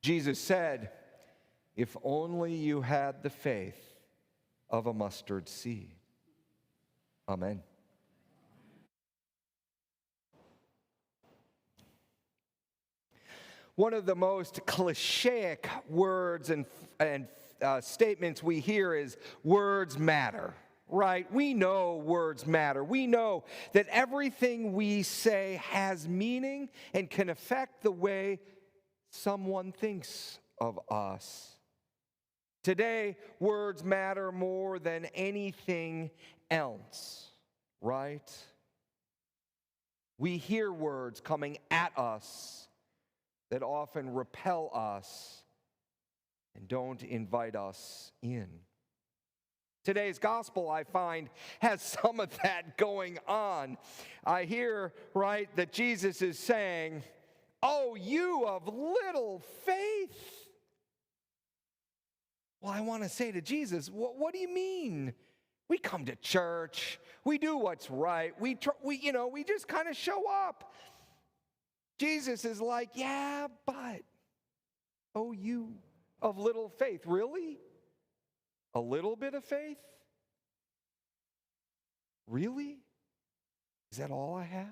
Jesus said, if only you had the faith of a mustard seed. Amen. One of the most clichéic words and statements we hear is words matter, right? We know words matter. We know that everything we say has meaning and can affect the way someone thinks of us. Today, words matter more than anything else, right? We hear words coming at us that often repel us and don't invite us in. Today's gospel, I find, has some of that going on. I hear, right, that Jesus is saying, "Oh, you of little faith." Well, I want to say to Jesus, what do you mean? We come to church, we do what's right, we just kind of show up. Jesus is like, yeah, but, oh, you of little faith. Really? A little bit of faith? Really? Is that all I have?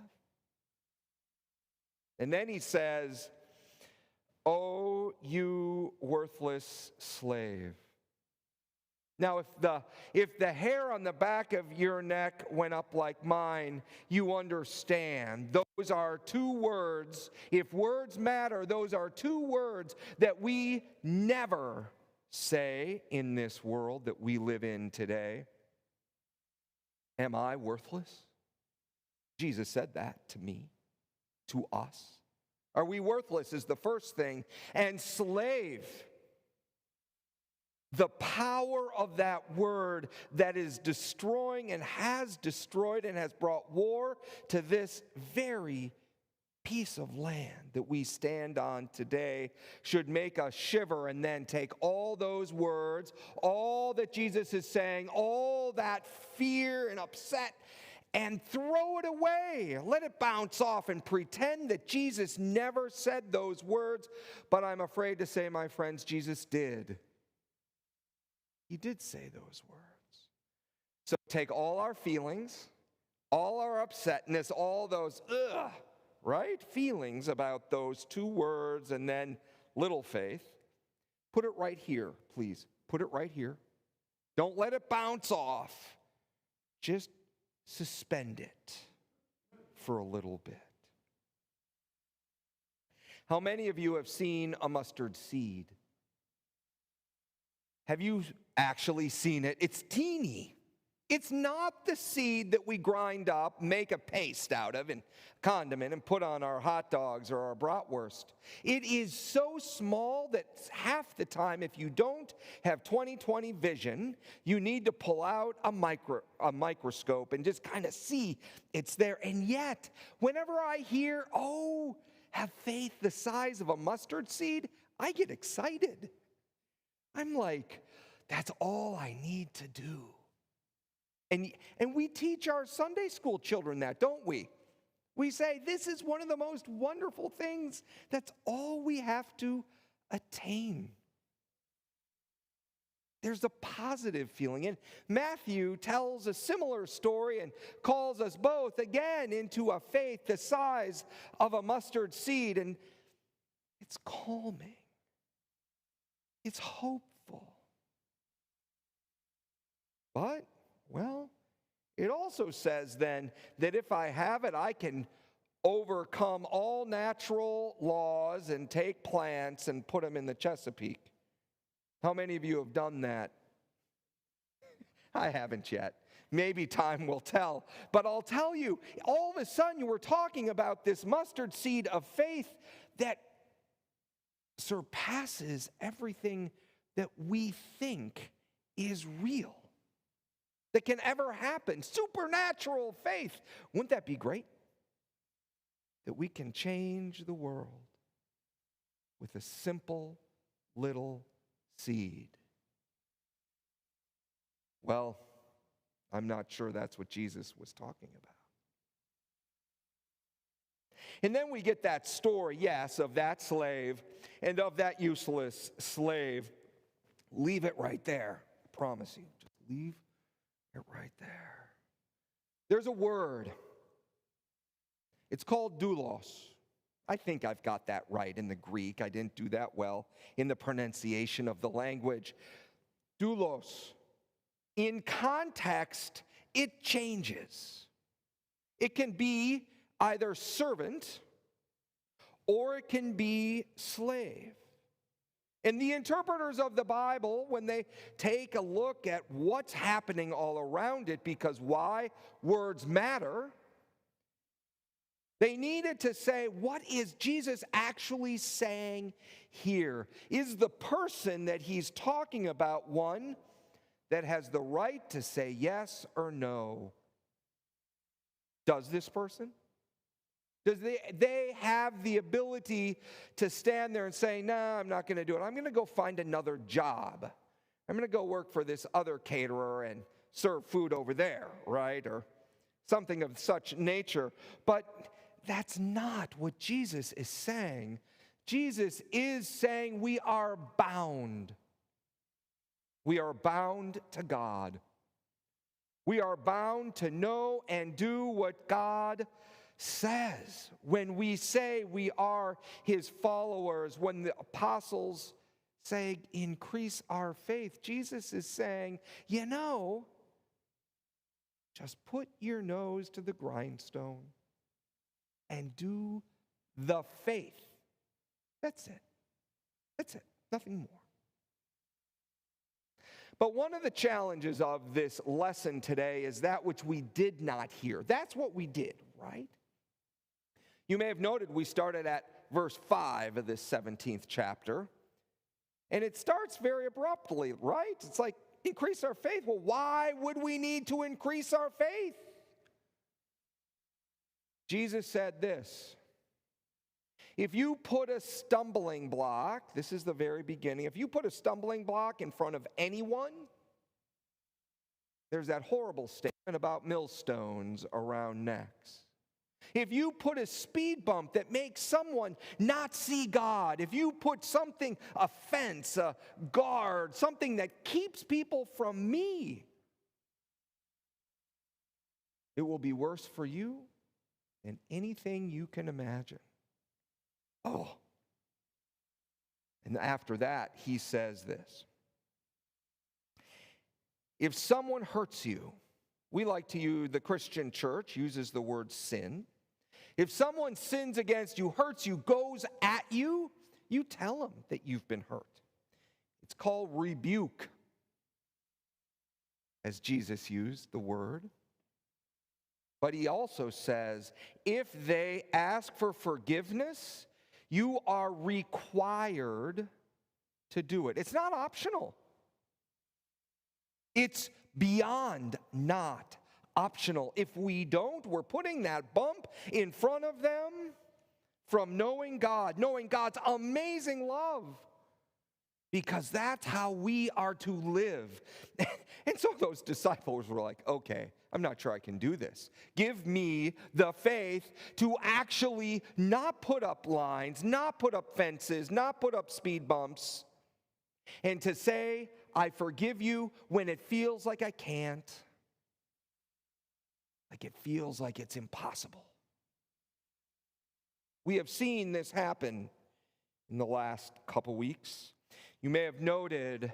And then he says, oh, you worthless slave. Now, if the hair on the back of your neck went up like mine, you understand. Those are two words. If words matter, those are two words that we never say in this world that we live in today. Am I worthless? Jesus said that to me, to us. Are we worthless is the first thing. And slave, the power of that word that is destroying and has destroyed and has brought war to this very piece of land that we stand on today should make us shiver and then take all those words, all that Jesus is saying, all that fear and upset, and throw it away. Let it bounce off and pretend that Jesus never said those words. But I'm afraid to say, my friends, Jesus did. He did say those words. So take all our feelings, all our upsetness, all those right, feelings about those two words and then little faith. Put it right here, please. Put it right here. Don't let it bounce off. Just suspend it for a little bit. How many of you have seen a mustard seed? Have you actually seen it? It's teeny. It's not the seed that we grind up, make a paste out of, and condiment and put on our hot dogs or our bratwurst. It is so small that half the time, if you don't have 20/20 vision, you need to pull out a microscope and just kind of see it's there. And yet, whenever I hear, oh, have faith the size of a mustard seed, I get excited. I'm like, that's all I need to do. And we teach our Sunday school children that, don't we? We say, this is one of the most wonderful things. That's all we have to attain. There's a positive feeling. And Matthew tells a similar story and calls us both again into a faith the size of a mustard seed. And it's calming. It's hopeful. But, well, it also says then that if I have it, I can overcome all natural laws and take plants and put them in the Chesapeake. How many of you have done that? I haven't yet. Maybe time will tell. But I'll tell you, all of a sudden you were talking about this mustard seed of faith that surpasses everything that we think is real, that can ever happen. Supernatural faith. Wouldn't that be great? That we can change the world with a simple little seed. Well, I'm not sure that's what Jesus was talking about. And then we get that story, yes, of that slave and of that useless slave. Leave it right there. I promise you. Just leave it right there. There's a word. It's called doulos. I think I've got that right in the Greek. I didn't do that well in the pronunciation of the language. Doulos. In context, it changes. It can be either servant or it can be slave. And the interpreters of the Bible, when they take a look at what's happening all around it, because why? Words matter. They needed to say, what is Jesus actually saying here? Is the person that he's talking about one that has the right to say yes or no? Does this person? Does they have the ability to stand there and say, no, I'm not going to do it. I'm going to go find another job. I'm going to go work for this other caterer and serve food over there, right? Or something of such nature. But that's not what Jesus is saying. Jesus is saying we are bound. We are bound to God. We are bound to know and do what God says. When we say we are his followers, when the apostles say increase our faith, Jesus is saying, just put your nose to the grindstone and do the faith. That's it. That's it. Nothing more. But one of the challenges of this lesson today is that which we did not hear. That's what we did, right? You may have noted we started at verse 5 of this 17th chapter. And it starts very abruptly, right? It's like, increase our faith. Well, why would we need to increase our faith? Jesus said this. If you put a stumbling block, this is the very beginning, if you put a stumbling block in front of anyone, there's that horrible statement about millstones around necks. If you put a speed bump that makes someone not see God, if you put something, a fence, a guard, something that keeps people from me, it will be worse for you than anything you can imagine. Oh. And after that, he says this. If someone hurts you, we like to use, the Christian church uses the word sin. If someone sins against you, hurts you, goes at you, you tell them that you've been hurt. It's called rebuke, as Jesus used the word. But he also says, if they ask for forgiveness, you are required to do it. It's not optional. It's beyond not optional. If we don't, we're putting that bump in front of them from knowing God, knowing God's amazing love, because that's how we are to live. And so those disciples were like, okay, I'm not sure I can do this. Give me the faith to actually not put up lines, not put up fences, not put up speed bumps, and to say, I forgive you when it feels like I can't, like it feels like it's impossible. We have seen this happen in the last couple weeks. You may have noted,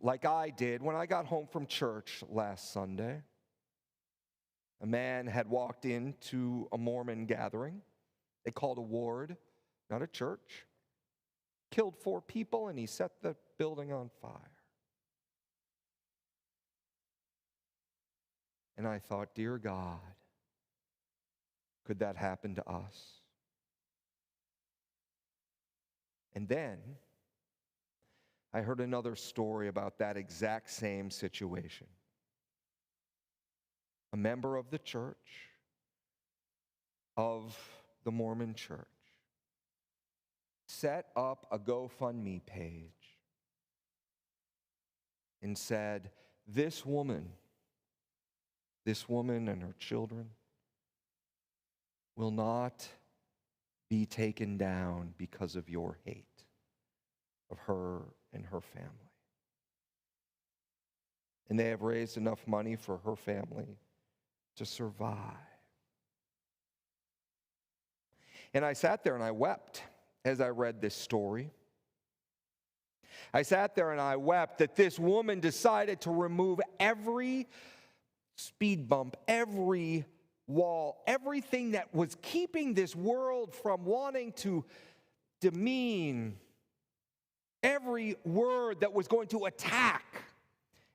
like I did, when I got home from church last Sunday, a man had walked into a Mormon gathering. They called a ward, not a church. Killed 4 people, and he set the building on fire. And I thought, dear God, could that happen to us? And then I heard another story about that exact same situation. A member of the church, of the Mormon church, set up a GoFundMe page and said, this woman and her children will not be taken down because of your hate of her and her family. And they have raised enough money for her family to survive. And I sat there and I wept as I read this story. I sat there and I wept that this woman decided to remove every speed bump, every wall, everything that was keeping this world from wanting to demean, every word that was going to attack,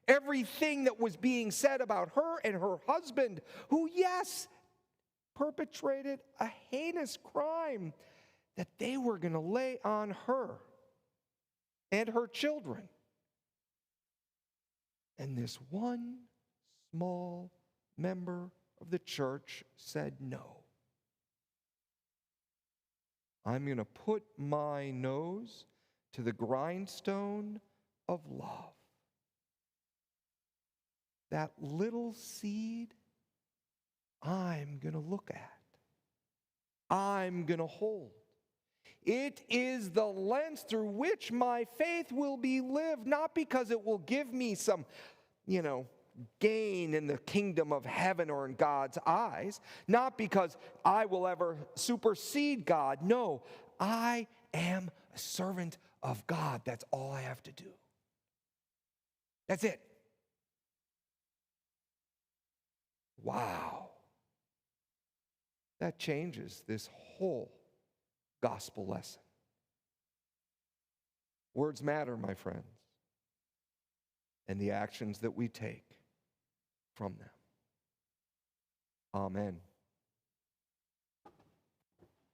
everything that was being said about her and her husband, who, yes, perpetrated a heinous crime, that they were going to lay on her and her children. And this one small member of the church said, no. I'm going to put my nose to the grindstone of love. That little seed, I'm going to look at. I'm going to hold. It is the lens through which my faith will be lived, not because it will give me some, gain in the kingdom of heaven or in God's eyes, not because I will ever supersede God. No, I am a servant of God. That's all I have to do. That's it. Wow. That changes this whole gospel lesson. Words matter, my friends, and the actions that we take from them. Amen.